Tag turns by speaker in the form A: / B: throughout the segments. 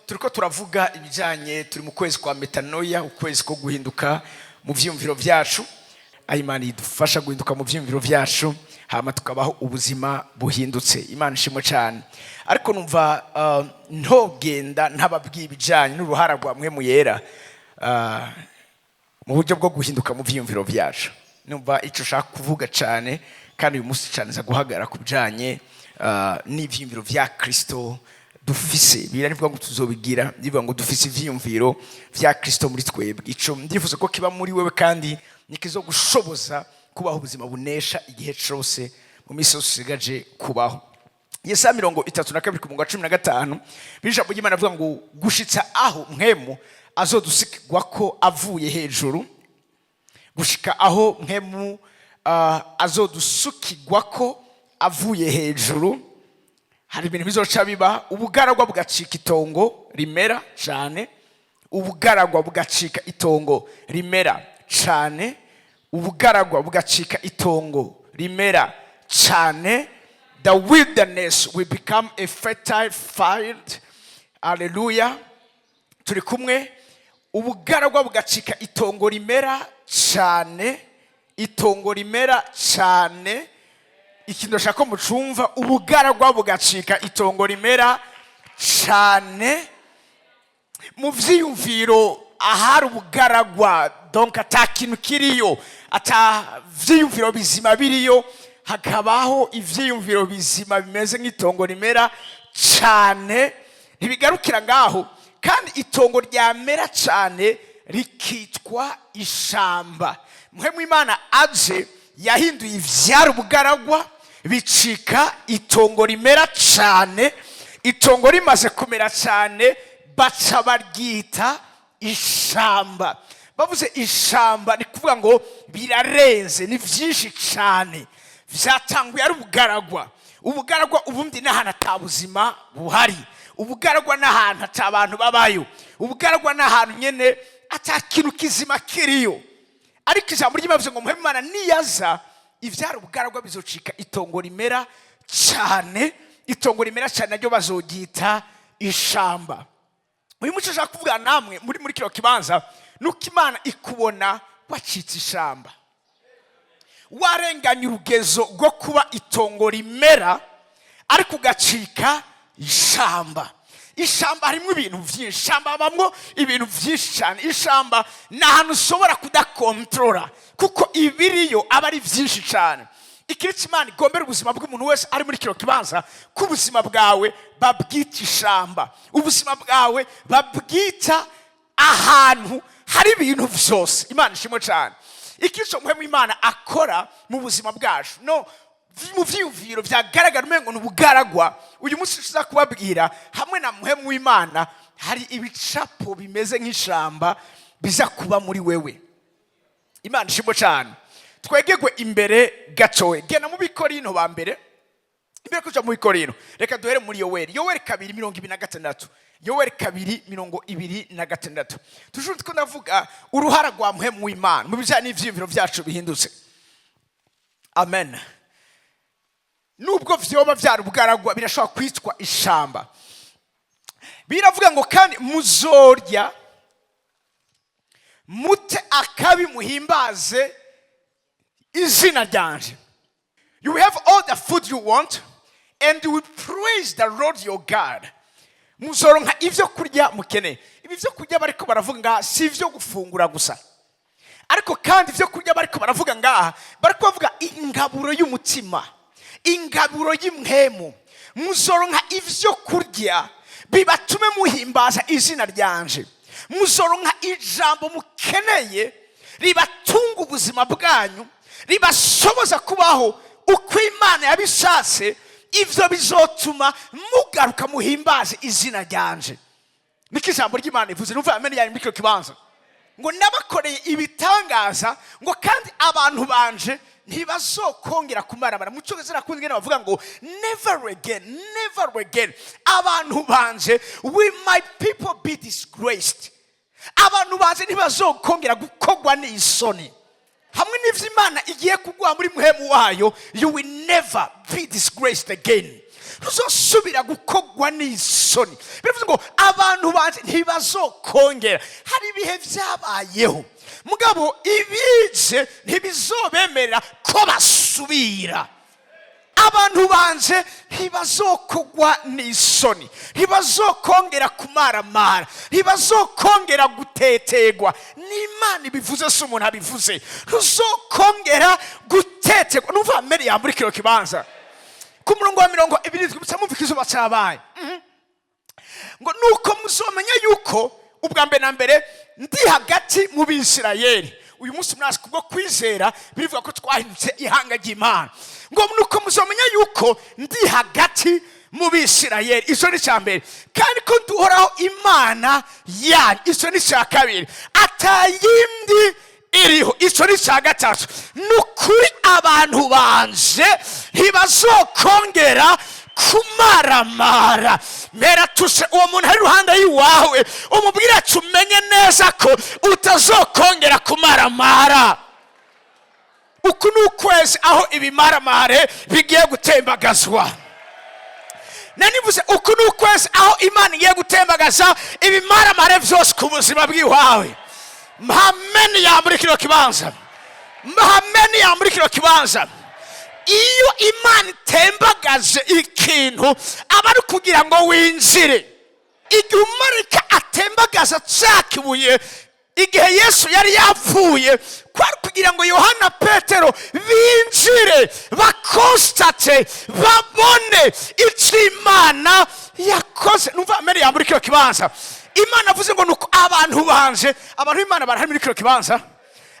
A: turiko turavuga ibijanye turi mu kwezi kwa metanoia, ukwezi ko guhinduka mu vyiyumviro vyacu. Imana idufasha guhinduka mu vyiyumviro vyacu hama tukabaho ubuzima buhindutse. Imana ishimwe cyane. Ariko numva ntogenda ntababwiye ibijanye n'uruhara rwa Mpwemu Yera mu buryo bwo guhinduka mu vyiyumviro vyacu. Numva ico shaka kuvuga cyane kandi uyu munsi cyane za guhagara ku bijanye n'ivyiyumviro vya Kristo dufise. Biravuga ngo tuzobigira, bivuga ngo dufise ivyiyumviro vya Kristo muri twebwe. Ico ndifuza ko kiba muri wewe kandi nikizo gushoboza kubaho ubuzima bunesha igihe cyose mu minsi yose usigaje kubaho. Yesaya 32:15 bijambo ry'Imana avuga ngo gushitsa aho Mpwemu azodusikirwa ko avuye hejuru, gushika aho Mpwemu azodusukirwa ko avuye hejuru. Hari ibintu bizoca biba, ubugaragwa bugacika itongo rimera cyane, ubugaragwa bugacika itongo rimera cyane, ubugaragwa bugacika itongo rimera cyane. The wilderness will become a fertile field. Hallelujah. Turi kumwe. Ubugaragwa bugacika itongo rimera cyane, itongo rimera cyane. Ikintu shaka mucumva, ubugaragwa bugacika itongo rimera cyane. Mu vyiyumviro ahari ubugaragwa, donc atakintu kiriyo, ata vyiyumviro bizima biriyo, hakabaho ivyiyumviro bizima bimeze nk'itongo rimera cyane. Ntibigarukira ngaho, kandi itongo ryamera cyane rikitwa ishamba. Mpwemu Imana aje yahinduye ivyari ubugaragwa bicika itongo rimera cyane. Itongo rimaze kumera cyane baca baryita ishamba. Bavuze ishamba ni kuvuga ngo birarenze, ni vyinshi cyane. Vyatanguye ari ubugaragwa. Ubugaragwa ubundi n'ahantu atabuzima buhari. Ubugaragwa n'ahantu atabantu babayo. Ubugaragwa n'ahantu nyene atakintu kizima kiriyo. Ariko ijambo ry'Imana bivuze ngo Mpwemu Imana niyaza ivyari ubugaragwa bizocika itongo rimera cyane. Itongo rimera cyane naryo bazogita ishamba. Uyu muco ushaka kuvuga namwe muri kino kibanza nuko Imana ikubona wacitse ishamba, warenganya urugezo rwo kuba itongo rimera ariko ugacika ishamba. Ishamba harimo ibintu byinshi, ishamba habamwo ibintu byinshi cyane. Ishamba ni ahantu ushobora kudakontorora kuko ibiriyo aba ari byinshi cyane. Ikiretse Imana igombera ubuzima bw'umuntu wese ari muri kino kibanza ko ubuzima bwawe babwita ishamba, ubuzima bwawe babwita ahantu hari ibintu byose. Imana ishimwe cyane. Ikico Mpwemu Imana akora mu buzima bwacu no mu vyiyumviro vyagaragara umengo n'ubugaragwa. Uyu munsi tuza kubabwira hamwe na Mpwemu Imana hari ibicapo bimeze nk'ishamba biza kuba muri wewe. Imana ishimwe cyane. Twegegwe imbere gatowe, gena mu Bikorino ba mbere, imbere kuja mu Bikorino. Reka duhere muri Yoweri 2:26. Yoweri 2:26. Tujuru ko ndavuga uruhara rwa Mpwemu Imana mu bijanye n'ivyiyumviro vyacu bihindutse. Amen. Nubwo vyoba vyari ubugaragwa birashobora kwitwa ishamba. Biravuga ngo kandi muzorya mute akabi muhimbaze izina ryanje. You will have all the food you want and you will praise the Lord your God. Muzoronka ivyo kurya mukene. Ibi vyo kurya bariko baravuga nga si ivyo gufungura gusa, ariko kandi ivyo kurya bariko baravuga nga bariko bavuga ingaburo y'umutima, ingaburo y'Impwemu. Muzoronka ivyo kurya bibatume muhimbaza izina ryanje. Muzoronka ijambo mukeneye ribatunga ubuzima bwanyu, ribashoboza kubaho uko Imana yabishatse. Ivyo bizotuma mugaruka muhimbaze izina ryanje. Niki ijambo ry'Imana ivuze. Numva amene yayi muri kibanza ngo nabakoreye ibitangaza ngo kandi abantu banje ntibazokongera kumarabara. Mu cyongereza nakundwe bavuga ngo never again, never again. Abantu banje, will my people be disgraced? Abantu banje ntibazokongera gukogwa n'isoni. Hamwe n'ivyo Imana igiye kugwa muri Mpwemu wayo, you will never be disgraced again. ruzosubira gukogwa n'isoni. Bivuze ngo abantu banje ntibazokongera. Hari ibihe byabayeho mugabo ibize ntibizobemerera ko basubira. Abantu banje ntibazokogwa n'isoni, ntibazokongera kumaramara, ntibazokongera gutetegwa. N'Imana ibivuze se umuntu abivuze, ntuzokongera gutetegwa. Numva Mariya muri kino kibanza ku murongo wa 27 mumvika izuba cyabaye ngo nuko muzomenya yuko ubwa mbere na mbere ndi hagati mu Bisirayeli. Uyu munsi mwazi kubwo kwizera birivuga ko twahindutse ihanga ry'Imana. Ngo nuko muzomenya yuko ndi hagati mu Bisirayeli. Iso ni cyambere. Kandi ko duhoraho Imana yanyu. Iso ni cya kabiri. Atayindi iriho. Iso ni cya gatatu. Nukuri abantu banje ntibazokongera kumaramara. Mera tuse uwo muntu ari ruhande yiwawe umubwira tumenye neza ko utazokongera kumaramara. Uku n'ukwezi aho ibimaramare bigiye gutembagazwa. Nanivuze uku n'ukwezi aho Imana igiye gutembagaza ibimaramare byose ku buzima bw'iwawe. Mhameni ya muri kino kibanza. Mhameni ya muri kino kibanza. Iyo Imana itembagaje ikintu aba ari kugira ngo winjire. Igihe umarika atembagaza cyakibuye igihe Yesu yari yapfuye kwari kugira ngo Yohana Petero binjire bakonstate babone icyo Imana yakoze. Numva Mary ya muri kino kibanza Imana avuze ngo nuko abantu banje, abantu b'Imana barahari muri kino kibanza,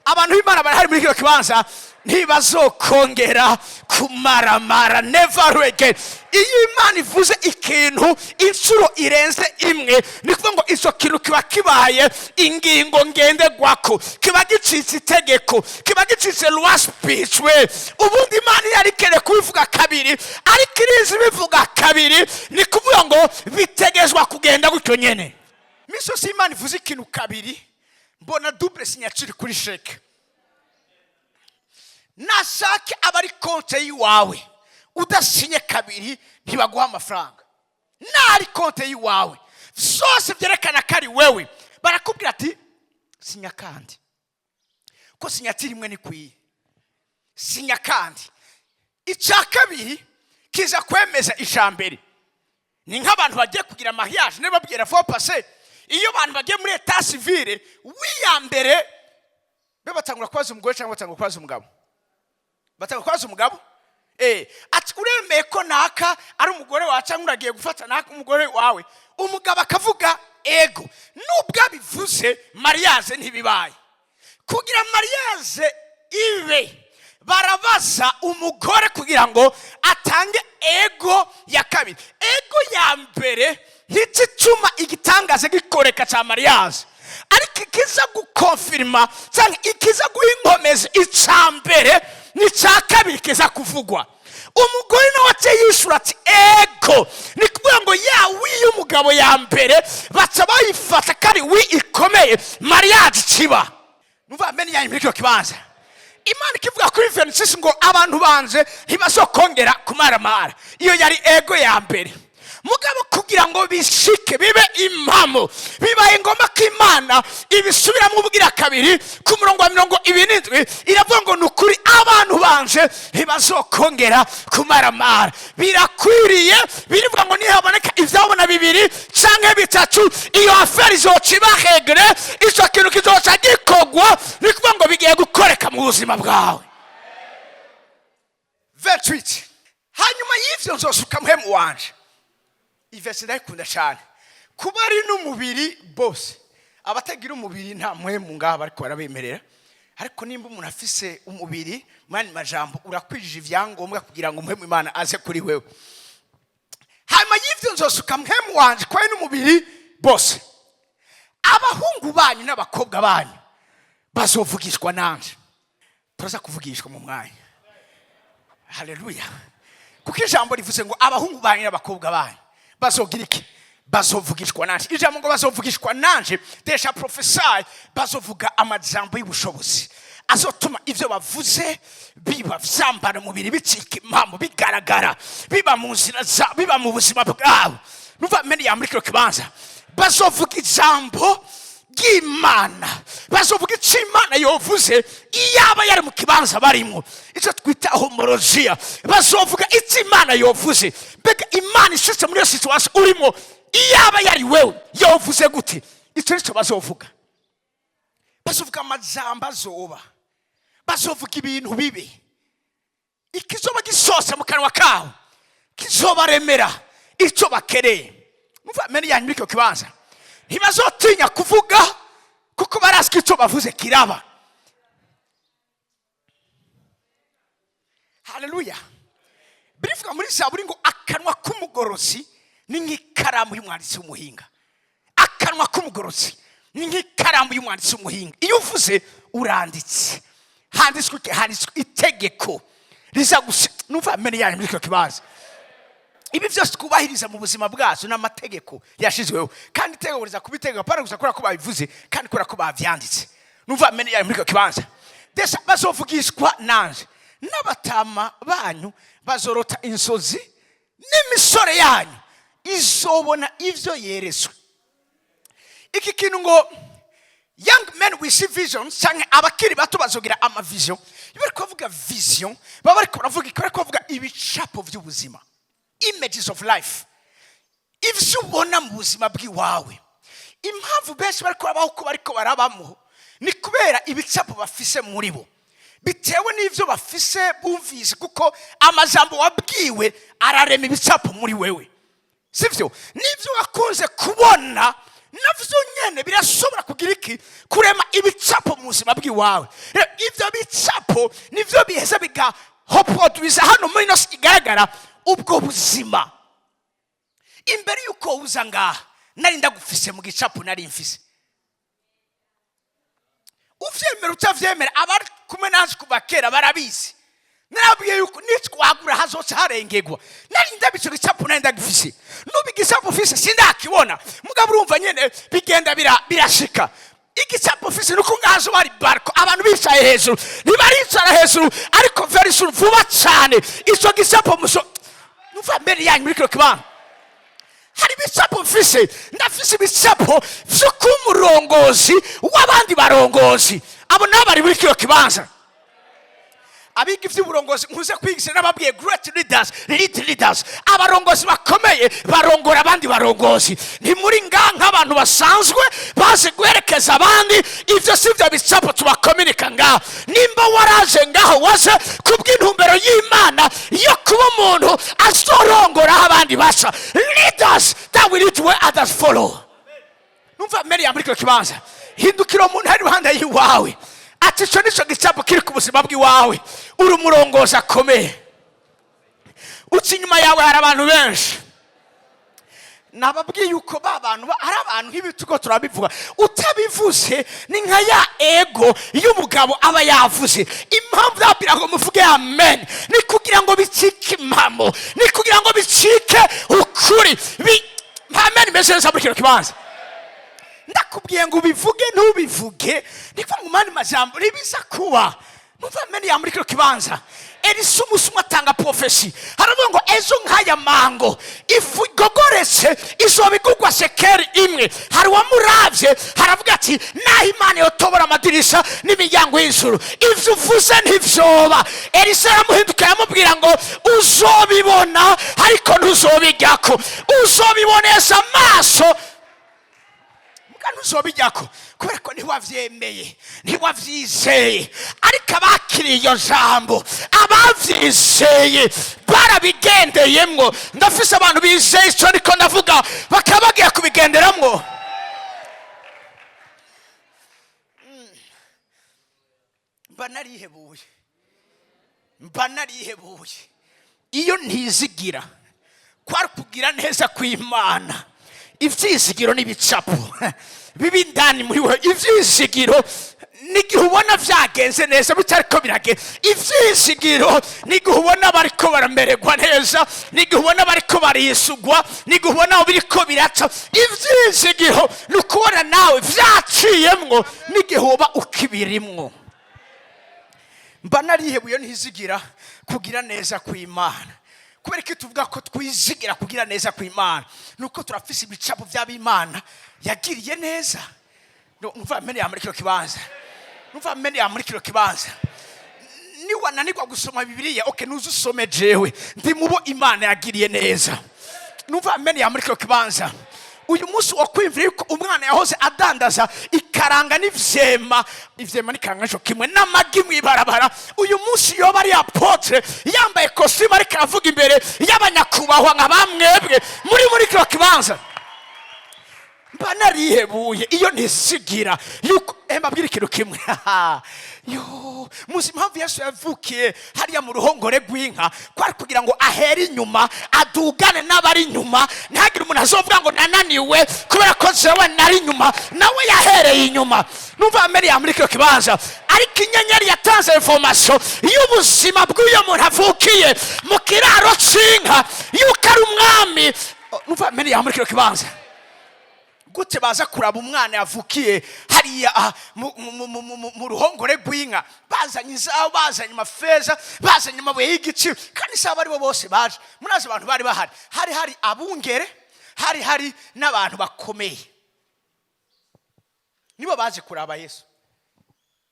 A: abantu b'Imana barahari muri kino kibanza ntibazokongera kumaramara. Never again. Iyo Imana ivuze ikintu inshuro irenze imwe ni kuvuga ngo izo kintu kiba kibaye ingingo ngenderwako, kiba gicitse itegeko, kiba gicitse loi spirituelle. Ubundi Imana yari kere kubivuga kabiri ariko irizi bivuga kabiri ni kuvuga ngo bitegezwa kugenda gutyo nyene. Miso si Imana ivuze ikintu kabiri mbona double signature kuri sheke. Nashake abari konte yiwawe udasinye kabiri ntibaguha amafaranga. Nari konte yiwawe zose byerekana kari wewe barakubwira ati sinya kandi ko sinyatiri imwe ni kwiye sinya kandi. Icya kabiri kiza kwemeza ijambere. Ni nk'abantu bagiye kugira mariage ne babwira fo passer. Iyo abantu bagiye muri etat civile wiyambere bebatangura kwaza umugore cyangwa batangura kwaza umugabo. Batanga kwaza umugabo ati uremeye ko naka ari umugore wawe cyangwa uragiye gufata naka umugore wawe. Umugabo akavuga ego. Nubwo bivuze mariage ntibibaye. Kugira mariage ibe barabaza umugore kugira ngo atange ego ya kabiri. Ego ya mbere ntituma igitangaza gikoreka cya mariage, ariko ikiza gukonfirma cyangwa ikiza guhinkomeza icambere ni cya kabiri kiza kuvugwa. Umugore nawe ateyishura ati ego. Ni kuvuga ngo ya w'umugabo ya mbere baca bayifata kari ikomeye mariage kiba. Numva Meni yanyu muri cyo kibanza Imana ikivuga kuri 26 ngo abantu banje ntibazokongera kumaramara. Iyo yari ego ya mbere. Mugabo kugira ngo bishike bibe impamo bibaye ngoma ko Imana ibisubira mu bwira kabiri ku murongo wa 27 iravuga ngo nukuri abantu banje ntibazokongera kumaramara. Birakwiriye birivuga ngo nihaboneka ivyabona bibiri canke bitatu iyo affaire izokiba regre ico kintu kizoca gikogwa ni kuvuga ngo bigiye gukoreka mu buzima bwawe. 28 hanyuma y'ivyo nzosuka Mpwemu wanje. Ivese ndakunda cyane kuba ari n'umubiri bose. Abatagira umubiri nta Mpwemu ngaba ariko barabemerera, ariko nimba umuntu afise umubiri mani majambo urakwijije ivyangombwa kugira ngo Mpwemu Imana aze kuri wewe. Hanyuma y'ivyo nzosuka Mpwemu wanje kwa n'umubiri bose. Abahungu banyu n'abakobwa banyu bazovugishwa nanje. Turaza kuvugishwa mu mwanya. Haleluya. Kuko ijambo rivuze ngo abahungu banyu n'abakobwa banyu bazogira iki? Bazovugishwa nanje. Ijambo ngo bazovugishwa nanje desha prophesy, bazovuga amajambo y'ubushobozi, azotuma ivyo bavuze biba vyambara umubiri bicika impamvu bigaragara biba mu nzira biba mu buzima bwabo. Numva meni ya muri kino kibanza bazovuga ijambo ry'Imana, bazovuga icyo Imana yovuze iyaba yari mu kibanza barimo, icyo twita homologia. Bazovuga icyo Imana yovuze, mbega Imana ishitse muri iyo situation urimo iyaba yari wewe yovuze gute. Icyo nicyo bazovuga. Bazovuga amajambo azoba, bazovuga ibintu bibi, ikizoba gisose mu kanwa kawo kizobaremera icyo bakereye. Numva meni yanyu muri icyo kibanza ntibazotinya kuvuga kuko barazi icyo bavuze kiraba. Haleluya. Birivuga muri Zaburi ngo akanwa k'umugorozi ni nk'ikaramu y'umwanditsi w'umuhinga. Akanwa k'umugorozi ni nk'ikaramu y'umwanditsi w'umuhinga. Iyo uvuze uranditse, handitswe itegeko riza gusa. Numva meni yanyu muri icyo kibanza ibi byose twubahiriza mu buzima bwacu n'amategeko yashizweho, kandi itegeko riza kubitegeka para gusa kora ko babivuze kandi kora ko bavyanditse. Numva meni ya muri ko kibanza desa bazovugishwa nanje n'abatama banyu bazorota insozi n'imisore yanyu izobona ivyo yereswe. Iki kintu ngo young men we see visions, cyangwa abakiri bato bazogira ama vision. Bari kuvuga vision, bari kuvuga ibicapo by'ubuzima, images of life. Ivyo ubona mu buzima bw'iwawe, impamvu benshi bari kubaho ko bariko barabamo ni kubera ibicapo bafise muri bo, bitewe n'ivyo bafise bumvise, kuko amajambo wabwiwe ararema ibicapo muri wewe, sivyo? N'ivyo wakunze kubona navyo nyene birashobora kugira iki kurema ibicapo mu buzima bw'iwawe. Ivyo bicapo nivyo biheza bigahopoduiza hano muri no sigaragara ubwo buzima. Imbere yuko uza ngaha nari ndagufise mu gicapo nari mfise. Uvyemera utavyemera abari kumwe naje kuva kera barabizi. Narabwiye yuko nitwagura hazoca harengegwa. Nari ndabico gicapo nari ndagufise. Nubi gicapo fise sindakibona. Mugabo urumva nyene bigenda birashika. Igicapo fise nuko ngazo bari barko abantu bicaye hejuru. Nibaricara hejuru ariko very soon vuba cyane ico gicapo muso. Numva mbere yanyu muri kino kibanza hari ibicapo mfise, ndafise ibicapo vyo kumurongozi w'abandi barongozi. Abo nabo bari muri kino kibanza. Abiga ivy'uburongozi nkuze kwigisha n'ababwiye great leaders, abarongozi bakomeye barongora abandi barongozi. Ni muri nganga abantu basanzwe baze guherekeza abandi. Ivyo sivyo bicapo tubakominika ngaho. Nimba waraje ngaho waje kubw'intumbero y'Imana yo kuba umuntu azorongora abandi basha, leaders that will lead where others follow. Numva mbere ya muri kino kibanza hindukira umuntu hari ruhande yiwawe ati cyo nico gicapo kiri ku buzima bw'iwawe, uri umurongozi akomeye. Uci inyuma yawe hari abantu benshi. Nababwiye yuko babantu ari abantu nk'ibituko turabivuga, utabivuze ni nka ya ego y'umugabo aba yavuze. Impamvu zabira ngo muvuge amen ni kugira ngo bicike impamo, ni kugira ngo bicike ukuri. Amen message muri kino kibanza. Ndakubwiye ngo ubivuge ntubivuge niko mu mani majambo ribiza kuba. Numva meni ya muri kino kibanza Elisumusumwa atanga prophecy, haravuga ngo ejo nkaya mango ifu igogoretse izobigurwa shekeri imwe. Hari wamuravye haravuga ati naho Imana yotobora amadirisha n'imiryango y'ijuru ivyo uvuze ntivyoba. Elisa yamuhinduka yamubwira ngo uzobibona ariko ntuzobijyako, uzobiboneza amaso ntuzobijyako, kubera ko ntiwavyemeye ntiwavyizeye. Ariko abakiriye iyo jambo abavyizeye barabigendeyemwo. Ndafise abantu bizeye ico niko ndavuga bakabagiye kubigenderamwo. Mba narihebuye iyo ntizigira kwari kugira neza kw'Imana. Ivyizigiro n'ibicapo bibi ndani muri we. Ivyizigiro nigihe ubona vyagenze neza bitariko birage. Ivyizigiro nigihe ubona bariko baramererwa neza, nigihe ubona bariko barisugwa, nigihe ubona biriko biraca. Ivyizigiro nukubona nawe vyaciyemwo nigihe uba ukibirimwo. mba narihebuye ntizigira kugira neza kw'Imana. Kubera ko tuvuga ko twizigira kugira neza kw'Imana, nuko turafise ibicapo by'Abimana yagiriye neza. Numva mene ya muri kino kibanza, numva mene ya muri kino kibanza. Ni wananirwa gusoma Bibiliya, okay, nuzusome jewe ndi mubo Imana yagiriye neza. Numva mene ya muri kino kibanza. Uyu munsi wo kwimvira yuko umwana yahoze adandaza ikaranga n'ivyema n'ikaranga kimwe n'amagi mw'ibarabara, uyu munsi yoba ari apotre yambaye costume ariko aravuga imbere y'abanyakubahwa nka bamwebwe muri kino kibanza. Mba narihebuye iyo ntisigira yuko mbabwira ikintu kimwe. Yo muzi impamvu Yesu yavukiye hariya mu ruhongore rw'inka, kwari kugira ngo ahere inyuma adugane n'abari inyuma, ntihagire umuntu azovuga ngo nananiwe kubera ko jewe nari inyuma, nawe yahereye inyuma. Numva Ameriya muri kino kibanza, ariko inyenyeri yatanze information y'ubuzima bw'uyo muntu avukiye mu kiraro c'inka yuko ari umwami. Numva Ameriya muri kino kibanza. Gute baza kuraba umwana yavukiye hariya mu ruhongore rw'inka, bazanye izaho, bazanye amafeza, bazanye amabuye y'igiciro, kandi saba ari bo bose baje. Murazi abantu bari bahari, hari abungere, hari n'abantu bakomeye, nibo baje kuraba Yesu.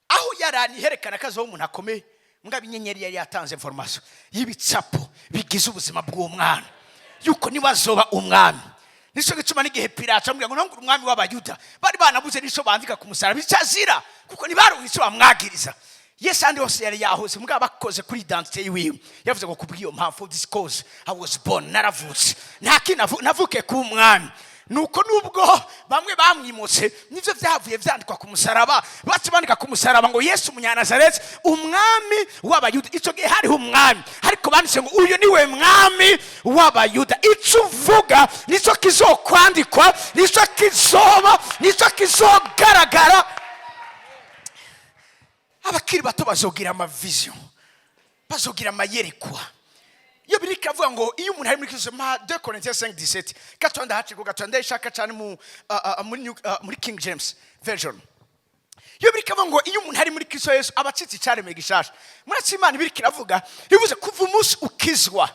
A: Aho yarani herekana kazo umuntu akomeye, mugabo inyenyeri yari yatanze information y'ibicapo bigize ubuzima bw'umwana yuko niba azoba umwami. Nico gituma n'igihe Pilato amubwira ngo ntongure umwami w'Abayuda, bari banabuze nico bandika ku musaraba icazira, kuko nibaronke ico bamwagiriza. Yes, andi hose yari yahoze, mugabo bakoze kuri identité yiwe, yavuze ngo kubwiyo mpamvu, this cause I was born, naravutse, navuke ku umwami. Nuko nubwo bamwe bamwimutse, nivyo vyavuye vyandikwa ku musaraba, batibandika ku musaraba ngo Yesu Munyanazareti umwami w'Abayuda. Ico gihe hariho umwami, ariko banditse ngo uyu niwe mwami w'Abayuda. Ico uvuga nico kizokwandikwa, nico kizoba, nico kizogaragara. Abakiri bato bazogira amavision, bazogira amayerekwa. Iyo birika avuga ngo iyo umuntu ari muri Kristo, 2 Corinthiens 5:17, gatonda haci gatonda ishaka cyane muri King James version. Iyo birika avuga ngo iyo umuntu ari muri Kristo Yesu abacitse cyaremeye gishasha. Muratsi Imana birika avuga bivuze kuva umunsi ukizwa,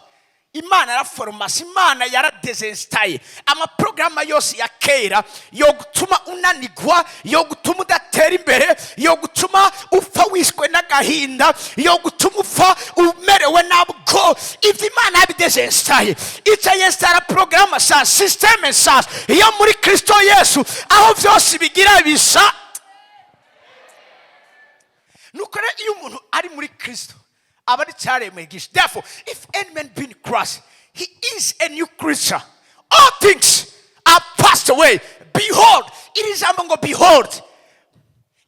A: Imana yaraforomasi, Imana yaradesinstaye amaprograma yose ya kera yo gutuma unanigwa, yo gutuma udatera imbere, yo gutuma upfa wishwe n'agahinda, yo gutuma upfa umerewe nabwo. Ivyo Imana yabidesinstaye, ica yestara programa sa systeme sa iyo muri Kristo Yesu, aho vyose bigira bisa. Nuko iyo umuntu ari muri Kristo abari cyaremeye gisha. Therefore, if any man be in Christ, he is a new creature. All things are passed away. Behold, it is among behold.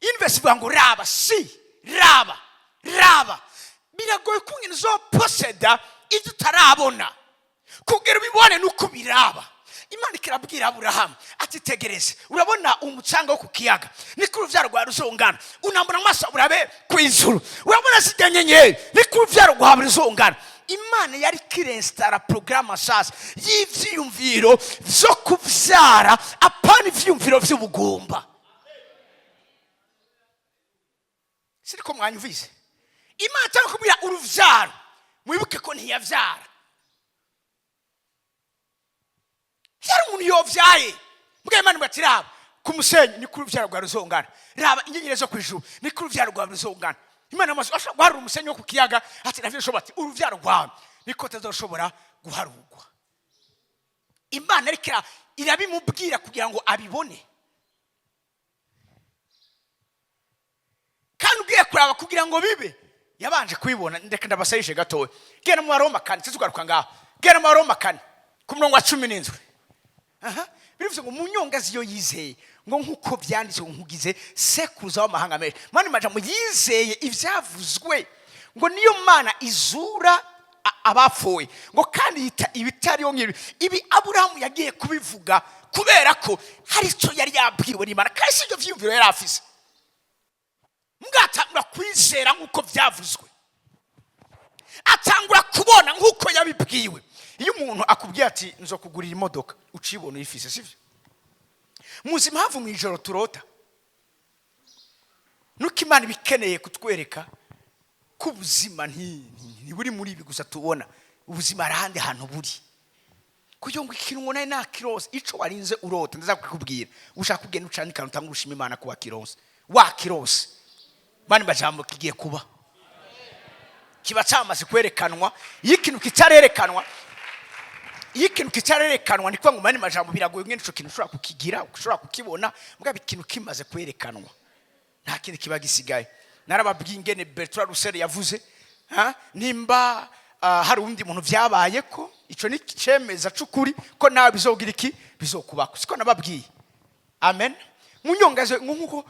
A: In verse ngo raba, si raba. Biragoye kungene zo poseda ibyo utarabona, kugira ubibone nuko biraba. Imana ikirabwira Abrahamu ati tegereze, urabona umucanga wo ku kiyaga, niko uruvyaro rwa ruzongana, unambura amaso urabe kw'ijuru, urabona zijya nyenyeri, niko uruvyaro rwa ruzongana. Imana yari kirestara programa sasa y'ivyiyumviro vyo kuvyara, apana ivyiyumviro vy'ubugumba. Siriko mwanyumvise? Imana cyakubwira uruvyaro, mwibuke ko ntiyavyara. Yari umuntu yovyaye, mbwa Imana batiraba ku musenyi ni kuri vyaro rwa ruzongana, raba inyenyeri zo kwijuru ni kuri vyaro rwa ruzongana. Imana amaso ashobora guharura umusenyi wo ku kiyaga, ati navyo shobora ati uruvyaro rwawe niko tazoshobora guharurwa. Imana ariko irabimubwira kugira ngo abibone, kandi ugiye kuraba kugira ngo bibe yabanje kwibona. Ndeka ndabasayishe gatowe, gena mu Roma kandi tuzugaruka ngaho, gena mu Roma kandi ku murongo wa 17. Bivuze ngo munyongazi yo yizeye ngo nkuko byanditse nkugize sekuruza w'amahanga menshi. Mwana majambo yizeye ivyavuzwe ngo niyo Mana izura abapfuye, ngo kandi yita ibitariyo nk'ibi. Ibi Aburahamu yagiye kubivuga kubera ko hari icyo yari yabwiwe n'Imana, kandi sivyo vyiyumviro yari afise. Mgatangura kwizera nkuko vyavuzwe, atangura kubona nkuko yabibwiwe. Iyo umuntu akubwiye ati nzo kugurira imodoka, ucibona uyifise, sivyo? Muzi impamvu mu ijoro turota? Nuko Imana bikeneye kutwereka ko ubuzima ntiburi muri ibi gusa tubona, ubuzima arahandi hantu buri. Kugira ngo ikintu nayo nakirose ico warinze urota ndaza kukubwira, ushaka kugenda ucanika utanga urushima Imana ko wakirose, wakirose bani bajambo kigiye kuba, kiba cyamaze kwerekanwa. Ikintu kitarerekanwa, ikintu kitarerekanwa ni kwa ngo mani majambo biragoye ngene ico kintu ushobora kukigira, ushobora kukibona, mbwa ikintu kimaze kwerekanwa nta kindi kiba gisigaye. Narababwiye ingene Bertrand Russell yavuze, nimba hari undi muntu vyabaye ko ico ni cemeza cukuri ko nawe bizogira iki bizokubako, siko nababwiye. Amen. Munyongaze nkuko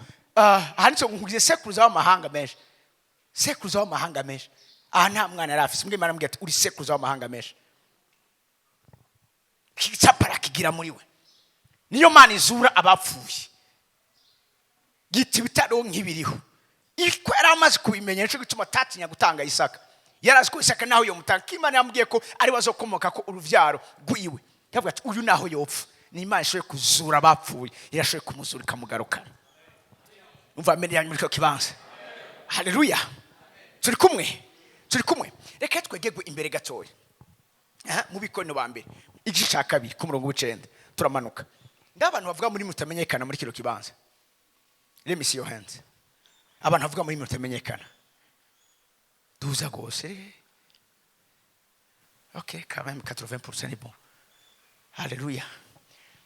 A: handitse nkugize sekuruza w'amahanga menshi, sekuruza w'amahanga menshi. Nta mwana yarafise mbwe Imana mbwira ati uri sekuruza w'amahanga menshi. Kicapara kigira muri we, niyo Mana izura abapfuye giti bitaro nk'ibiriho. Iko yaramaze kubimenya cyo gituma tatinya gutanga Isaka. Yarazi ko Isaka naho yo mutanga, Imana yambwiye ko ari bazokomoka ko uruvyaro rwiwe. Yavuga ati uyu naho yopfa, ni Imana ishoye kuzura abapfuye, irashoye kumuzura ikamugarukana. Umva mbere yanyu muri ko kibanza. Haleluya. Turi kumwe. Reka twegegwe imbere gatoya. Mu bikono bambere igice cya 2 ku murongo w'9 turamanuka. Ndabantu bavuga muri mutamenyekana muri kiro kibanza. Let me see your hands. Abantu bavuga muri mutamenyekana. Duza gose. Okay, quand même 80% ni bon. Haleluya.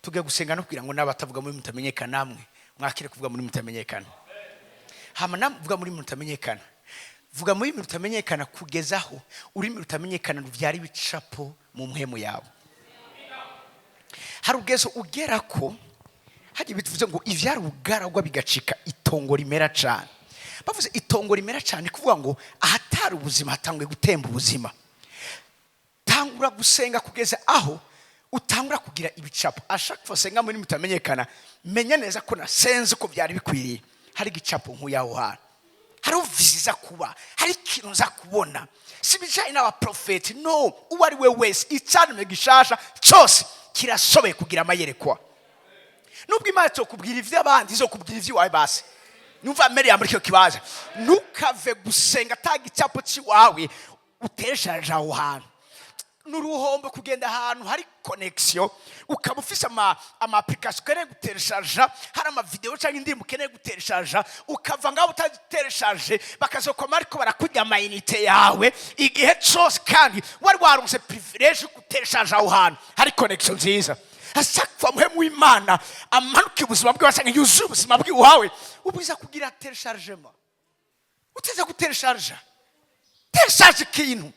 A: Tuge gusenga no kugira ngo nabatavuga muri mutamenyekana namwe mwakire kuvuga muri mutamenyekana. Hama navuga muri mutamenyekana. Vuga muri mutamenyekana kugezaho uri mutamenyekana ruvyari bicapo mu mpwemu yawe. Harugezo ugera ko haje bituvuze ngo ivyari ugaragwa bigacika itongo rimera cyane. Bavuze itongo rimera cyane kuvuga ngo ahatari ubuzima hatangwe gutemba ubuzima. Tangura gusenga kugeza aho utangura kugira ibicapo. Ashaka gusenga muri mutamenyekana, menya neza ko nasenze ko byari bikwiriye. Hari gicapo nkuyaho hano. Hari uviza kuba, hari ikintu za kubona. Sibijanye n'abaprofeti, no, uwari we wese icyanwe gishasha cyose kirasobe kugira amayerekwa. Nubwo Imana tokubwira ivy'abandi izokubwira ivy'iwawe base. Numva mbere ya muri cyo kibaza, ntukave gusenga tagicapo ciwawe uteshaje aho hantu. Nuruhombo kugenda ahantu hari connection, ukaba ufise ama application kene gutereshaja, hari ama video cyangwa indirimbo kene gutereshaja, ukava ngaho utatereshaje bakazokoma ariko barakujya amayinite yawe igihe cyose, kandi wari waronse privilege gutereshaja aho hantu hari connection nziza. Asakwa Mpwemu Imana amanuka ubuzima bwe wasanga yuzuye ubuzima bwe wawe, ubiza kugira tereshargement. Uteza gutereshaja, tereshaje kintu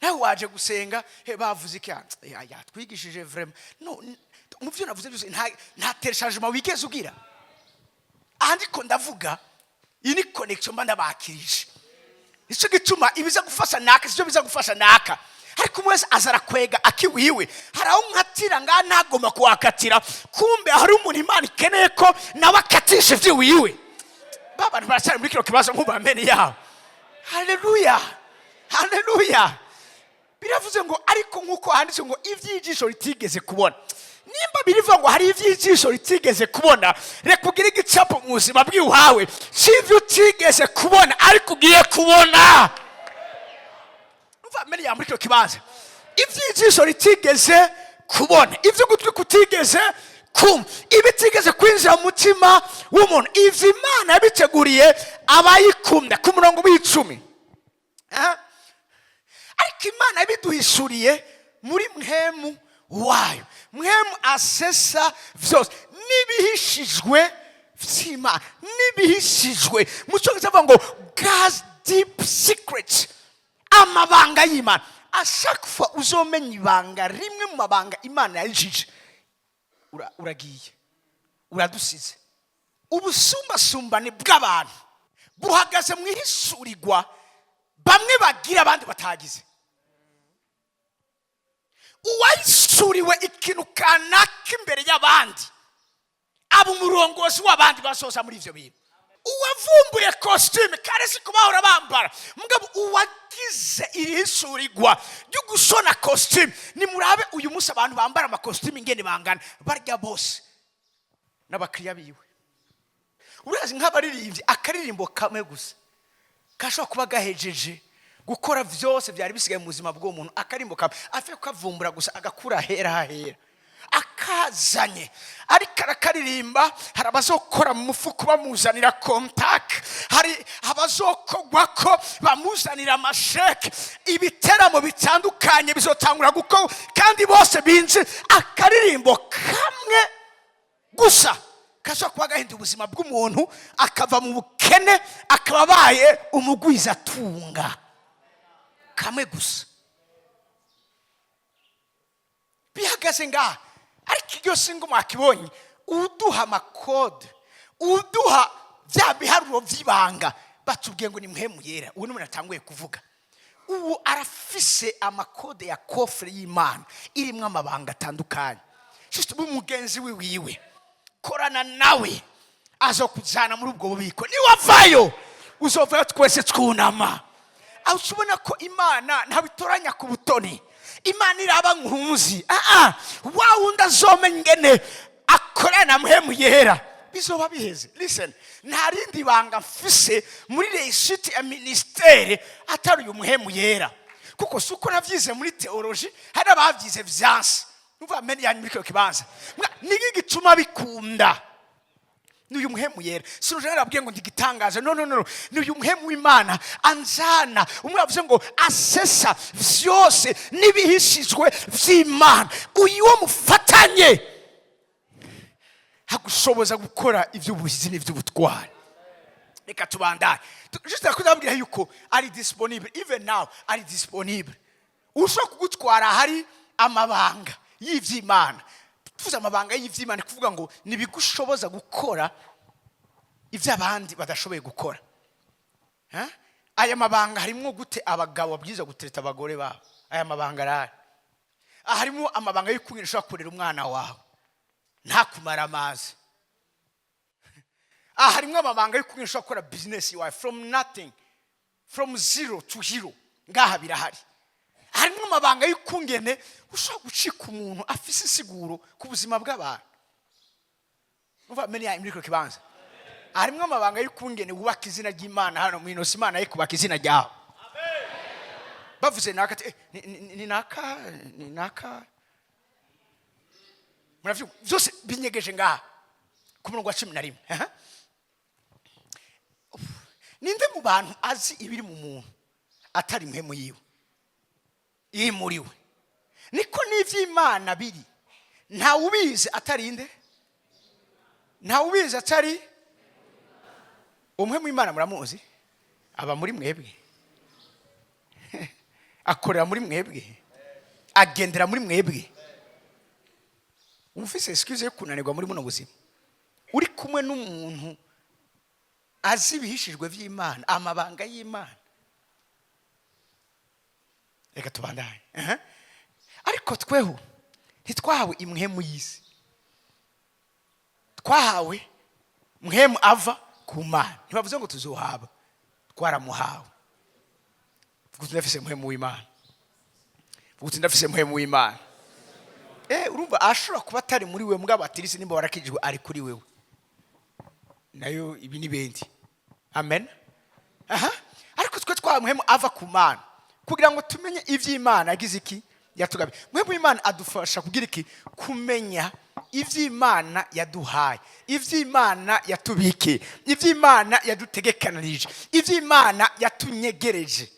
A: nawe waje gusenga bavuze iki ya twigishije vraiment no muvyo navuze byose nta telechargement wigeze ugira. Andiko ndavuga ini connection mbanda bakirije, ico gituma ibiza gufasha naka sivyo biza gufasha naka, ariko mwese azara kwega akiwiwe haraho nkatira nga ntagoma kuwakatira, kumbe hari umuntu Imana ikeneye ko nawe akatisha ivyiwiwe. Baba baracari muri kiro kibazo nk'ubamene yaho. Haleluya, haleluya. Biravuze ngo ariko nkuko handitse ngo ivyijisho ritigeze kubona. Nimba birivuga ngo hari ivyijisho ritigeze kubona, reka ugire igicapo mu buzima bw'iwawe sivyo utigeze kubona ariko ugiye kubona. Umva mbere ya muri cyo kibanza, ivyijisho ritigeze kubona, ivyo gutwi kutigeze ibitigeze kwinjira mu mutima w'umuntu, ivyo Imana yabiteguriye abayikunda ku murongo w'10. Ariko Imana yabiduhishuriye muri Mpwemu wayo. Mpwemu asesa vyose nibihishijwe vy'Imana, nibihishijwe mu cyongereza bavuga ngo God's deep secrets, amabanga y'Imana. Ashakfa uzomenya ibanga rimwe mu mabanga Imana yajije, uragiye uradusize. Ubusumbasumbane bw'abantu buhagaze mu ihishurirwa, bamwe bagira abandi batagize. Uwayisuriwe ikintu kanaka imbere y'abandi aba umurongozi w'abandi basoza muri ivyo bintu. Uwavumbuye costume kare si kubahora bambara, mugabo uwagize irisurirwa ryo gushona costume. Ni murabe uyu munsi abantu bambara ama costume ingene bangana barya bose n'abakiriya biwe. Urazi nk'abaririmbyi akaririmbo kamwe gusa kashobora kuba gahejeje gukora vyose byari bisigaye mu buzima bw'uwo muntu, akarimbo afe kukavumbura gusa agakura hera akazanye ariko arakaririmba. Hari abazokora mu mufuko bamuzanira kontak, hari abazokogwa ko bamuzanira amasheke, ibiteramo bitandukanye bizotangura guko, kandi bose binze akaririmbo kamwe gusa kashobora kuba gahinda ubuzima bw'umuntu, akava mu bukene akaba abaye umugwiza atunga. Kamwe gusa bihagaze ngaha. Ariko iyo singo mwakibonye, uduha amakode, uduha bya biharuro vy'ibanga, batubwiye ngo ni Mpwemu Yera. Ubu n'umuntu atanguye kuvuga, ubu arafise amakode ya kofre y'Imana irimwo amabanga atandukanye. Just bumugenzi wiwe korana nawe azokujana muri ubwo bubiko, ni wavayo uzovayo twese twunama. Aho ubona ko Imana ntabitoranya ku butoni, Imana iraba nkuzi. Wa wundi azomenya ingene akorana Mpwemu Yera bizoba biheze. Listen, nta rindi banga mfise muri reishiti ya ministere atari uyu Mpwemu Yera, kuko suko navyize muri theology, hari abavyize vyansi. Numva meni yanyu muri kibanza nigi gituma bikunda n'uyu Mpwemu Yera. Sinuje narabwiye ngo ndigitangaza, no n'uyu Mpwemu w'Imana anzana. Umwe avuze ngo asesa vyose nibihishijwe vy'Imana. Uyu wo mufatanye hagushoboza gukora ivy'ubuhizi n'ivy'ubutwari. Reka tubandane. Juste kudabwira yuko ari disponible, even now ari disponible. Ushobora kugutwara hari amabanga y'ivy'Imana. Tuvuze amabanga y'ivy'Imana kuvuga ngo nibigushoboza gukora ivyo abandi badashoboye gukora. Aya mabanga harimo gute abagabo babwiza gutereta abagore babo. Aya mabanga arari. Harimo amabanga y'ukuntu ushobora kurera umwana wawe ntakumara amazi. Harimo amabanga y'ukuntu ushobora gukora business yawe from nothing, from zero to hero. Ngaha birahari. Harimo amabanga y'ukungene ushobora gucika umuntu afise insiguro ku buzima bw'abantu. Umva meni ya imriko kibanza. Harimo amabanga y'ukungene wubaka izina ry'Imana hano mu inosi Imana yikubaka izina ryawe. Amen. Bavuze naka ni naka. Muravyo byose binyegeje ngaha ku murongo wa 11. Ninde mu bantu azi ibiri mu muntu atari Mpwemu yiwe yimuriwe? Niko n'ivy'Imana biri, nta ubizi atari inde, nta ubizi atari Mpwemu w'Imana. Muramuzi? Aba muri mwebwe, akorera muri mwebwe, agendera muri mwebwe. Ufise excuse yo kunanirwa muri muno buzima, uri kumwe n'umuntu azi bihishijwe vy'Imana, amabanga y'Imana. Reka tubandanye. Ariko tweho ntitwahawe Mpwemu y'isi, twahawe Mpwemu ava ku Mana. Ntibavuze ngo tuzohaba, twaramuhawe. Vuga ndafise Mpwemu w'Imana, vuga ndafise Mpwemu w'Imana. Urumva ashobora kuba atari muri we mugabo atirisi nimba warakijwe ari kuri wewe. Nayo ibi ni bendi. Amen. Ariko twe twahawe Mpwemu ava ku Mana kugira ngo tumenye ivy'Imana yagize iki yatugabe. Mpwemu w'Imana adufasha kugira iki kumenya ivy'Imana yaduhaye, ivy'Imana yatubike, ivy'Imana yadutegekanirije, ivy'Imana yatunyegereje.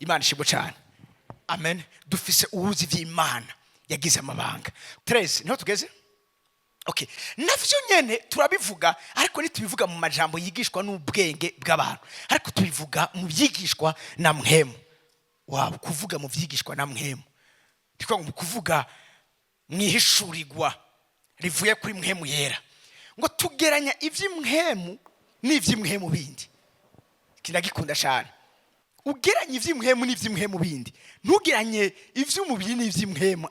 A: Imana ishimwe cyane. Amen. Dufise ubuzi ivy'Imana yagize amabanga. 13 niho tugeze. Okay, navyo nyene turabivuga, ariko nitubivuga mu majambo yigishwa n'ubwenge bw'abantu, ariko tubivuga mu byigishwa na Mpwemu. Waba kuvuga mu vyigishwa na Mpwemu, ndiko ngo kuvuga mwihishurirwa rivuye kuri Mpwemu Yera, ngo tugeranya ivy'Mpwemu n'ivy'Mpwemu bindi. Kindagikunda cyane. Ugeranye ivy'Mpwemu n'ivy'Mpwemu bindi, ntugeranye ivy'umubiri n'ivy'Mpwemu.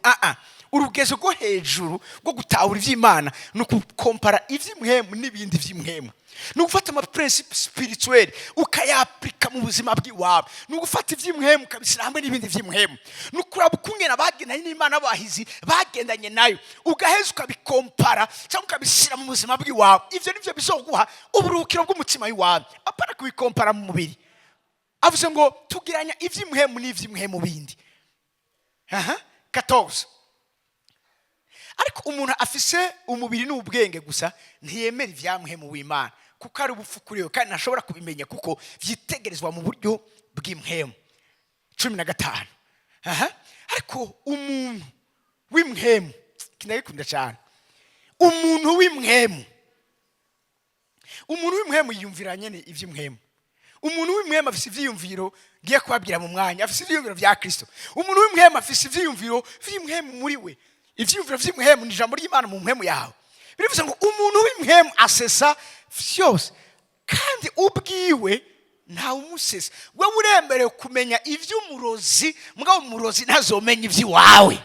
A: Urugezo rwo hejuru rwo gutahura ivy'Imana no kukompara ivy'Mpwemu n'ibindi vy'Mpwemu. No gufata ama principe spirituel ukayaplika mu buzima bw'iwawe. No gufata ivy'Mpwemu kabisira hamwe n'ibindi vy'Mpwemu. No kuraba ukungena bagendanye n'Imana bahizi bagendanye nayo, ugaheza ukabikompara cyangwa ukabisira mu buzima bw'iwawe. Ivyo nivyo bizoguha uburukiro bw'umutima w'iwawe, apana kubikompara mu mubiri. avuze ngo tugiranya ivy'imhemu n'ivy'imhemu bindi. 14. Ariko umuntu afise umubiri n'ubwenge gusa ntiyemera ivyamhemu w'Imana kuko ari ubupfu kuri we kandi ntashobora kubimenya kuko vyitegerezwa mu buryo bw'imhemu. 15. Ariko umuntu w'imhemu kinagikunda cyane. Umuntu w'imhemu yiyumvira nyene ivy'imhemu. Umuntu w'imhemu afise ivyiyumviro giye kwabwira mu mwanya, afise ivyiyumviro vya Kristo. Umuntu w'imhemu afise ivyiyumviro vy'imhemu muri we. Ivyiyumviro vy'imhemu ni ijambo ry'Imana mu mhemu yawe. Birivuze ngo umuntu w'imhemu asesa vyose kandi ubwiwe nta umusesa. We uremberewe kumenya ivy'umurozi, mugabo umurozi ntazomenya ivy'iwawe.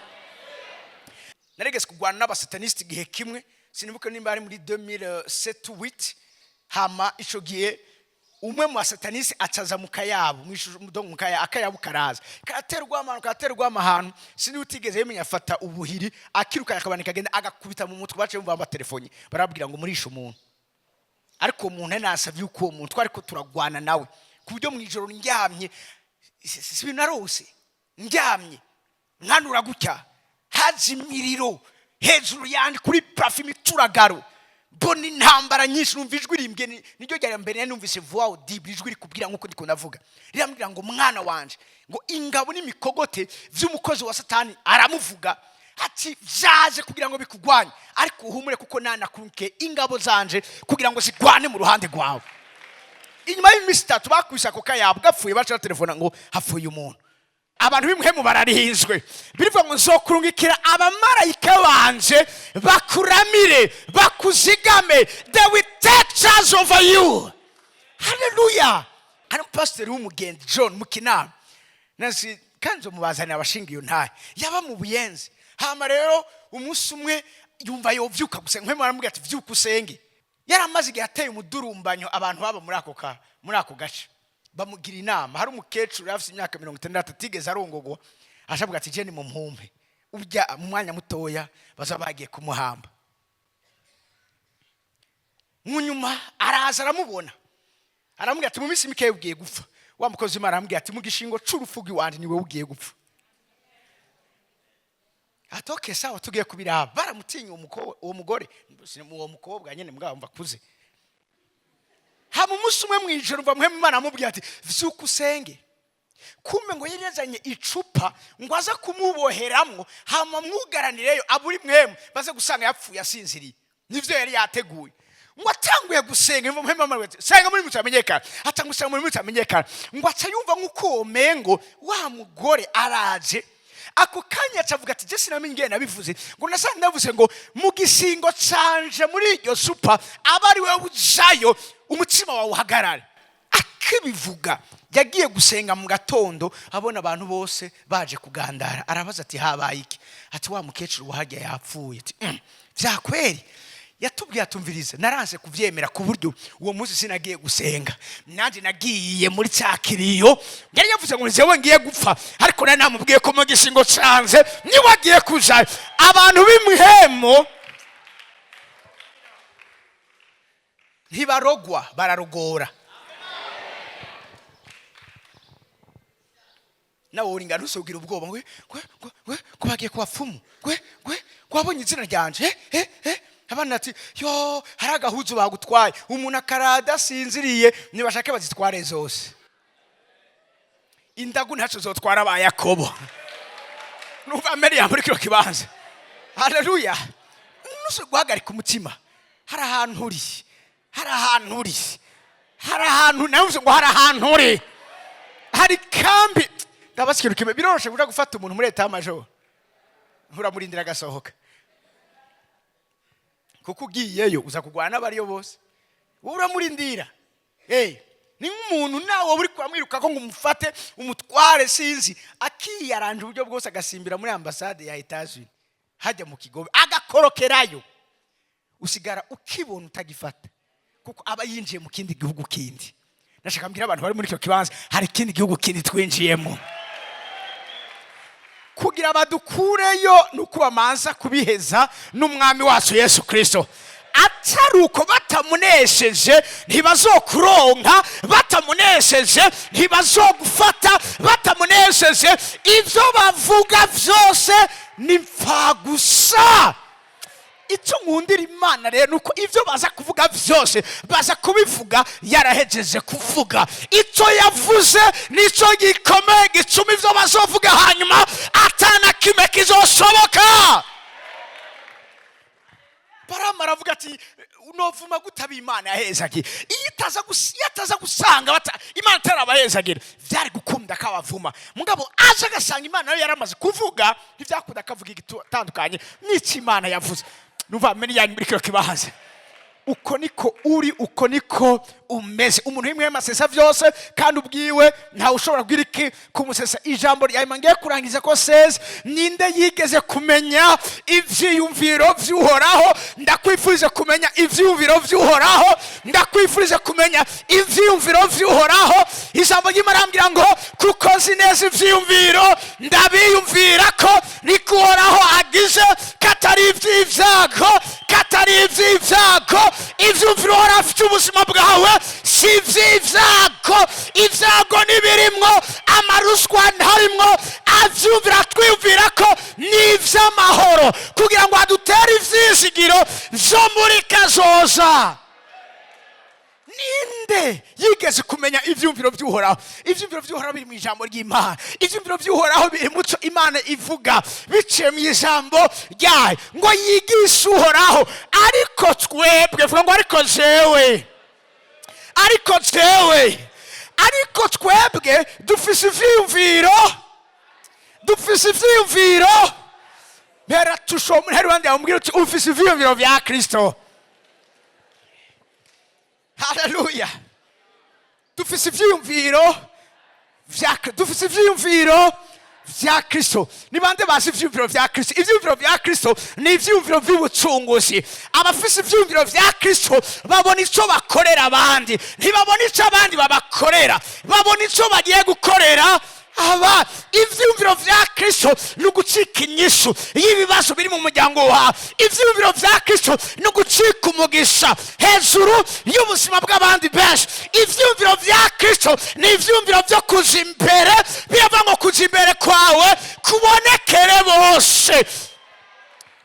A: Narigeze kugwana n'abasataniste gihe kimwe, sinibuka nimba ari muri 2007-8. Hama ico gihe umwe mu basataniste acaza mu kayabo, mu kaya akayabu karaza. Karaterwa amahano, sini utigeze yemenya afata ubuhiri, akiruka yakabanika agenda agakubita mu mutwe bace bumva telefone. Barabwira ngo murisha umuntu. Ariko umuntu nasavye uko uwo muntu twariko turagwana nawe. Kubyo mu ijoro ndyamye, sinarose. Ndyamye. Nkanura gutya. Hazi imiriro hejuru yandi kuri parfum turagaro. Boni ntambara nyinshi numva ijwi rimbye niryo ryari mbere numvise voix audible ijwi rikubwira nkuko ndiko navuga. Rirambwira ngo mwana wanje ngo ingabo n'imikogote vy'umukozi wa Satani aramuvuga ati vyaje kugira ngo bikugwanye ariko uhumure kuko nanakunke ingabo zanje kugira ngo zigwane mu ruhande rwawe. Inyuma y'imisi 3 bakwisha ko kayabo gapfuye baca telefona ngo hapfuye umuntu. Abantu b'imhemu bararihinzwe. Birivuga ngo nzokurungikira abamarayika banje bakuramire bakuzigame. They will take charge over you. Hallelujah. Hano pastor w'umugenzi John Mukinama. Nasi kanzo mubazana abashingiye ntaye. Yaba mu buyenzi. Hama rero umunsi umwe yumva yovyuka gusenga. Nkwe maramubwira ati vyuka usenge. Yaramaze igihe ateye umudurumbanyo abantu baba muri ako gace. Bamugira inama. Hari umukecuru afite imyaka 60 atigeze arongogwa. Ashavuga ati je ni mu mpumbe. Urya mu mwanya mutoya bazabagiye kumuhamba. Munyuma araza aramubona. Aramubwira ati mu minsi mike ugiye gupfa. Wa mukozi Imana aramubwira ati mu gishingo c'urufugi wandi niwe ugiye gupfa. Atoke sawa tugiye kubiraba. Baramutinya uwo mugore. Uwo mukobwa nyene mugabo mva kuze. Hama umunsi umwe mwijoro mva muhemu Imana amubwira ati vyuka usenge. Kumbe ngo yirezanye icupa ngo aza kumuboheramwo hama mwugaranireyo aburi mwemu baze gusanga yapfuye asinziriye. Nivyo yari yateguye. Ngo atanguye gusenga mva muhemu Imana ati senga muri mutamenyekana. Atangusanga muri mutamenyekana. Ngo aca yumva nkuko mengo wa mugore araje. Ako kanya acavuga ati je sinamenye ngene nabivuze ngo nasanga ndavuze ngo mu gisingo canje muri iryo supa abari we ujayo umutima wawe uhagarare. Akibivuga yagiye gusenga mu gatondo abona abantu bose baje kugandara. Arabaza ati habaye iki? Ati wa mukecuru wahajya yapfuye. Ati vyakweri yatubwiye atumviriza naranse kuvyemera ku buryo uwo munsi sinagiye gusenga. Nanje nagiye muri cyakiriyo yari yavuze ngo nzewe ngiye gupfa ariko nari namubwiye ko mu gisingo canze ni wagiye kuja. Abantu b'imhemo ntibarogwa bararogora. Nawe uringa nusogira ubwoba ngwe kubagiye kubapfumu kwabonye izina ryanje abana ati yo haragahuzu bagutwaye umuntu akarada sinziriye nibashake bazitware zose. Indagu ntaco zotwara ba Yakobo. Nuva Maria muri kiro kibanza. Hallelujah. Nuso guhagarika umutima. Hari ahantu uri. Hari ahantu navuze ngo hari ahantu uri. Hari kambi. Ndabasikira kime biroroshe kuja gufata umuntu muri leta y'amajoro. Nturamurindira gasohoka. Kuko ugiyeyo uza kugwana n'abariyo bose. Uramurindira. Ni umuntu nawe uri kwamwiruka ko ngo umufate umutware sinzi akiyaranje uburyo bwose agasimbira muri ambassade ya Etats-Unis. Hajya mu kigobe agakorokerayo. Usigara ukibona utagifata. Kuko aba yinjiye mu kindi gihugu kindi. Nashaka mbwira abantu bari muri cyo kibanza hari kindi gihugu kindi twinjiyemo. Kugira badukureyo nuko bamanza kubiheza n'umwami wacu Yesu Kristo. ataruko batamunesheje ntibazokuronka, batamunesheje ntibazogufata, batamunesheje ibyo bavuga byose ni mpfagusa. icyo nkundira Imana rero nuko ibyo baza kuvuga byose baza kubivuga yarahejeje kuvuga. icyo yavuze nicyo gikomeye gicuma ibyo bazovuga hanyuma atana kimwe kizoshoboka. Barama aravuga ati unovuma gutaba Imana yahezagiye. iyo ataza gusanga Imana itarabahezagira byari gukunda kabavuma. mugabo aje agasanga Imana nayo yaramaze kuvuga ntibyakunda akavuga igitandukanye n'icyo Imana yavuze. Numva meni yanyu muri kiro kibahaze. uko niko uri, uko niko umeze. umuntu w'imwe masesa byose kandi ubwiwe nta ushobora kugira iki kumusesa. ijambo rya Imana kurangiza ko says ninde yigeze kumenya ivyiyumviro vy'Uhoraho. ndakwifurize kumenya ivyiyumviro vy'Uhoraho, ndakwifurize kumenya ivyiyumviro vy'Uhoraho. ijambo ry'Imana rambwira ngo kuko nzi neza ivyiyumviro ndabiyumvira ko niko Uhoraho agize, katari ivy'ivyago, katari ivy'ivyago. ivyumviro Uhoraho afite ubuzima bwawe si ivy'ivyago. ivyago nibirimwo, amaruswa ntarimwo. avyumvira twiyumvira ko ni ivy'amahoro kugira ngo adutere ivyizigiro vyo muri kazoza. ninde yigeze kumenya ivyumviro by'Uhoraho? ivyumviro by'Uhoraho biri mu ijambo ry'Imana. ivyumviro by'Uhoraho biri mu cyo Imana ivuga biciye mu ijambo ryayo ngo yigishe Uhoraho. ariko twebwe vuga ngo ariko jewe, ariko twebwe dufise ivyiyumviro bera tushomwe hari wandi amubwira uti ufise ivyiyumviro vya Kristo. Hallelujah. dufise ivyiyumviro vya Kristo. ni bande bazi ivyiyumviro vya Kristo? ivyiyumviro vya Kristo ni ivyiyumviro vy'ubucunguzi. abafise ivyiyumviro vya Kristo babona ico bakorera abandi, ntibabona ico abandi babakorera, babona ico bagiye gukorera aba. ivyiyumviro vya Kristo ni ugucika inyishu y'ibibazo biri mu muryango wawe. ivyiyumviro vya Kristo ni ugucika umugisha hejuru y'ubuzima bw'abandi benshi. ivyiyumviro vya Kristo ni ivyiyumviro vyo kuja imbere, birava ngo kuja imbere kwawe kubonekere bose.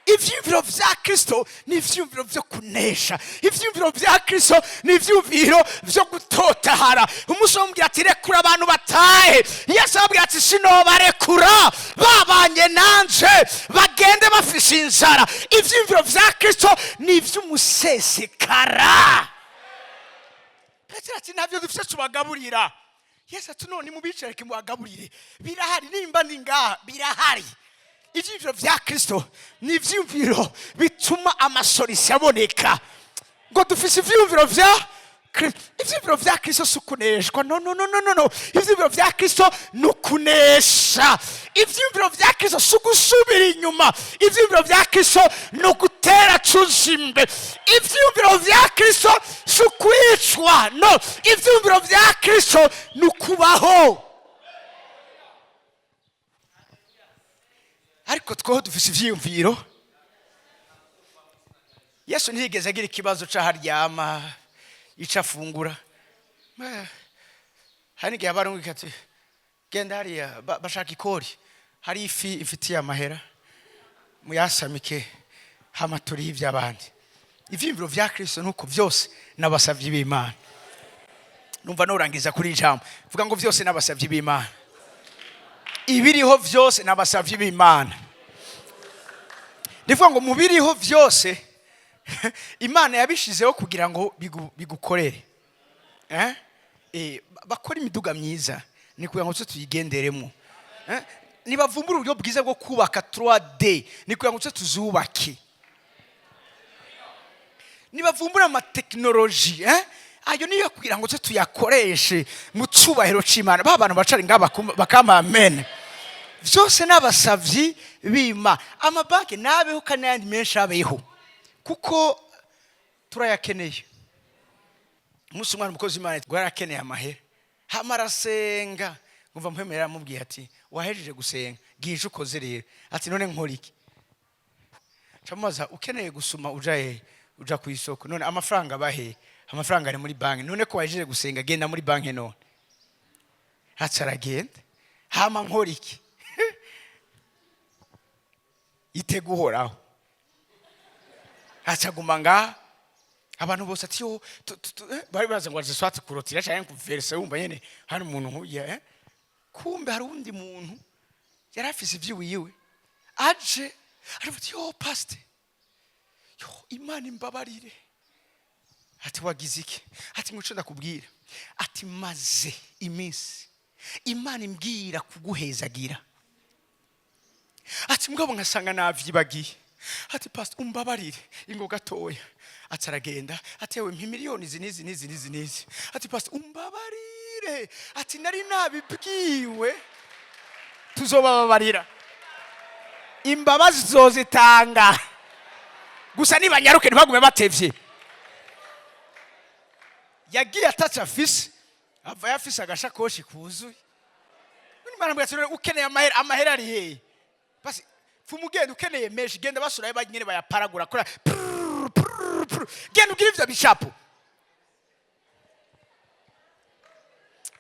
A: ivyiyumviro vya Kristo ni ivyiyumviro vyo kunesha. ivyiyumviro vya Kristo ni ivyiyumviro vyo gutotahara. umunsi w'umubwira ati rekura abantu batahe. Yesu ababwira ati sinobarekura, babanye nanje bagende bafise inzara. ivyiyumviro vya Kristo ni ivy'umusesekara. Petero ati ntabyo dufise tubagaburira. Yesu ati none mubicareke mubagaburire. birahari, nimba ni ngaha birahari. ivyiyumviro vya Kristo ni ivyiyumviro bituma amasolisi aboneka. ngo dufise ivyiyumviro vya Kristo. ivyiyumviro vya Kristo si ukuneshwa. no. ivyiyumviro vya Kristo ni ukunesha. ivyiyumviro vya Kristo si ugusubira inyuma. ivyiyumviro vya Kristo ni ugutera tuja imbere. ivyiyumviro vya Kristo si ukwicwa. no, ivyiyumviro vya Kristo ni ukubaho. ariko twoho dufise ivyiyumviro. Yesu ntiyigeze agira ikibazo c'aharyama, ico afungura. hari igihe abarungika ati genda hariya bashaka ikori, hari ifi ifitiye amahera, muyasamike hama turiho ivy'abandi. ivyiyumviro vya Kristo nuko vyose n'abasavyi b'Imana. numva norangiza kuri ijambo vuga ngo vyose n'abasavyi b'Imana. ibiriho vyose n'abasavyi b'Imana. ndivuga ngo mubiriho vyose Imana yabishizeho kugira ngo bigukorere. bakora imiduga myiza ni kugira ngo tuyigenderemo. nibavumbura uburyo bwiza bwo kubaka 3D ni kugira ngo tuzubake. nibavumbura amateknoloji ayo niyo kugira ngo tuyakoreshe mu cubahiro c'Imana. Abantu bacari ngaba bakama amen. vyose n'abasavyi b'Imana. amabanki nabeho kandi n'ayandi menshi abeho kuko turayakeneye. umunsi umwana umukozi w'Imana yarakeneye amahera, hama arasenga. ngumva Mpwemu Yera amubwiye ati wahejeje gusenga, gije ukoze rero. ati none nkora iki? camubaza ukeneye gusuma uja hehe? uja ku isoko none amafaranga bahe amafaranga ari muri banki none ko wajije gusenga genda muri banki none hatsaragenda hama nkora iki iteguhoraho hacaguma nga abantu bose ati yo bari baza ngo aziswate kurotira cyane ku verse wumva nyene hari umuntu nkuye kumbe hari undi muntu yarafise ivyiwiwe aje aravuga yo pastor yo Imana imbabarire ati wagize iki ati nguco ndakubwira ati maze iminsi Imana imbwira kuguhezagira ati mugabo ngasanga navyibagiye ati pastor umbabarire ingo gatoya ataragenda atewe miliyoni zinizi ati pastor umbabarire ati nari nabibwiwe tuzobabarira imbabazi zozitanga gusa niba nyaruke ntibagume batevye yagiye atacha afise ava yafise agashakoshi kuzuye nimara mbwatse ukeneye amahera ari he basi fumugenda ukeneye meshi genda basura bagnyene bayaparagura kora genda ugira ivyo bishapo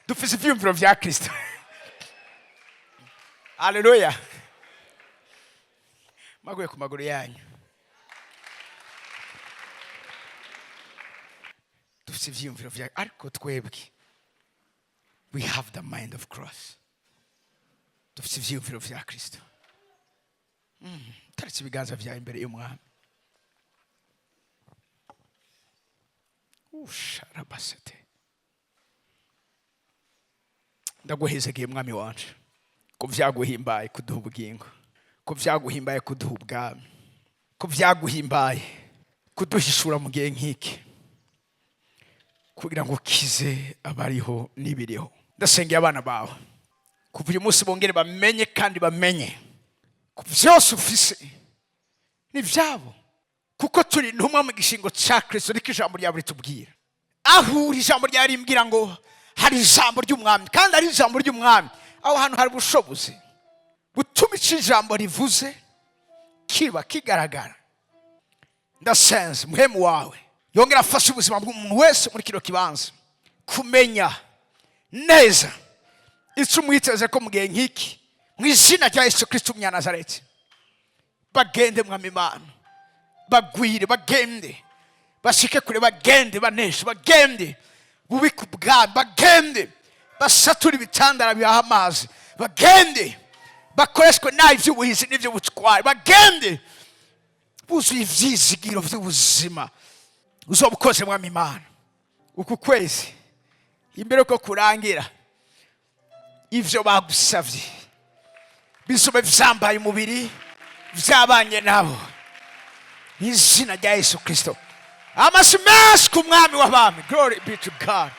A: dufise vyiyumviro vya Kristo haleluya maguye ku maguru yanyu dufise vyiyumviro vya ariko twebwe we have the mind of Christ dufise vyiyumviro vya Kristo taretse ibiganza vya imbere y'umwami usharabasete ndaguhezegiye mwami wanje ko vyaguhimbaye kuduha ubugingo ko vyaguhimbaye kuduha ubwami ko vyaguhimbaye kuduhishura mu gihe nk'iki kugira ngo kize abariho nibiriho ndasengeye abana bawe kuva uyu munsi bongere bamenye kandi bamenye ko vyose ufise ni vyabo kuko turi ntumwa mu gishingo ca Kristo niko ijambo rya buri tubwira aho ijambo rya rimbwira ngo hari ijambo ry'umwami kandi ari ijambo ry'umwami aho hantu hari ubushobozi butuma ijambo rivuze kiba kigaragara ndasenze Mpwemu wawe yongera afashe ubuzima bw'umuntu wese muri kino kibanza kumenya neza icyo mwiteze ko mugihe nk'iki mu izina rya Yesu Kristo Umunyanazareti bagende mwami Imana bagwire bagende bashike kure bagende baneshe bagende bubika ubwami bagende basatura ibitandara bihaha amazi bagende bakoreshwe nabi ivy'ubuhizi n'ivy'ubutwari bagende buzuye ivyizigiro vy'ubuzima uzobukoze mwami Imana uku kwezi imbere ko kurangira ivyo bagusavye bisobe vyambaye umubiri vyabanye nabo izina rya Yesu Kristo amasimas ku mwami w'abami glory be to God